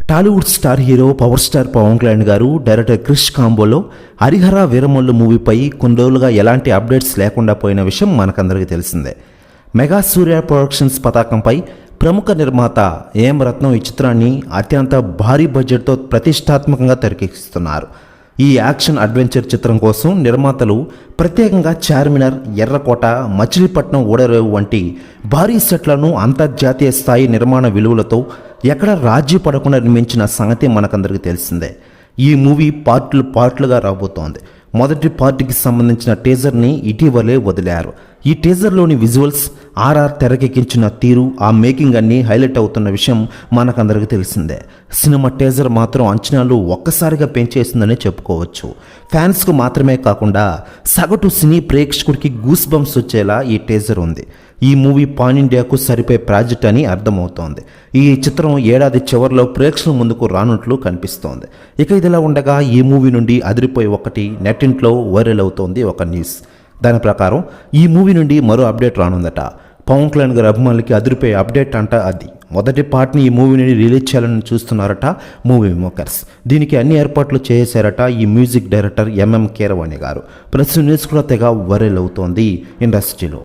Tollywood star hero power star Pawan Kalyan garu director Krish కాంబోలో హరిహర వీరమల్లు మూవీపై కొన్ని రోజులుగా ఎలాంటి అప్డేట్స్ లేకుండా పోయిన విషయం మనకందరికీ తెలిసిందే. మెగా సూర్య ప్రొడక్షన్స్ పతాకంపై ప్రముఖ నిర్మాత ఏఎం రత్నం ఈ చిత్రాన్ని అత్యంత భారీ బడ్జెట్తో ప్రతిష్టాత్మకంగా తెరకెక్కిస్తున్నారు. ఈ యాక్షన్ అడ్వెంచర్ చిత్రం కోసం నిర్మాతలు ప్రత్యేకంగా చార్మినార్, ఎర్రకోట, మచిలీపట్నం ఓడరేవు వంటి భారీ సెట్లను అంతర్జాతీయ స్థాయి నిర్మాణ విలువలతో ఎక్కడ రాజీ పడకుండా నిర్మించిన సంగతి మనకందరికీ తెలిసిందే. ఈ మూవీ పార్ట్లుగా రాబోతోంది. మొదటి పార్ట్కి సంబంధించిన టీజర్ని ఇటీవలే వదిలారు. ఈ టీజర్లోని విజువల్స్, ఆర్ఆర్ తెరకెక్కించిన తీరు, ఆ మేకింగ్ అన్నీ హైలైట్ అవుతున్న విషయం మనకందరికీ తెలిసిందే. సినిమా టీజర్ మాత్రం అంచనాలు ఒక్కసారిగా పెంచేసిందనే చెప్పుకోవచ్చు. ఫ్యాన్స్కు మాత్రమే కాకుండా సగటు సినీ ప్రేక్షకుడికి గూస్ బంప్స్ వచ్చేలా ఈ టీజర్ ఉంది. ఈ మూవీ పాన్ ఇండియాకు సరిపోయే ప్రాజెక్ట్ అని అర్థమవుతోంది. ఈ చిత్రం ఏడాది చివరిలో ప్రేక్షకుల ముందుకు రానున్నట్లు కనిపిస్తోంది. ఇక ఇదిలా ఉండగా ఈ మూవీ నుండి అదిరిపోయి ఒకటి నెట్టింట్లో వైరల్ అవుతోంది ఒక న్యూస్. దాని ప్రకారం ఈ మూవీ నుండి మరో అప్డేట్ రానుందట. పవన్ కళ్యాణ్ గారి అభిమానులకి అదిరిపోయే అప్డేట్ అంట అది. మొదటి పార్ట్ని ఈ మూవీ నుండి రిలీజ్ చేయాలని చూస్తున్నారట మూవీ మేకర్స్. దీనికి అన్ని ఏర్పాట్లు చేశారట ఈ మ్యూజిక్ డైరెక్టర్ ఎంఎం కీరవాణి గారు. ప్లస్ న్యూస్ కూడా తెగ వైరల్ అవుతోంది ఇండస్ట్రీలో.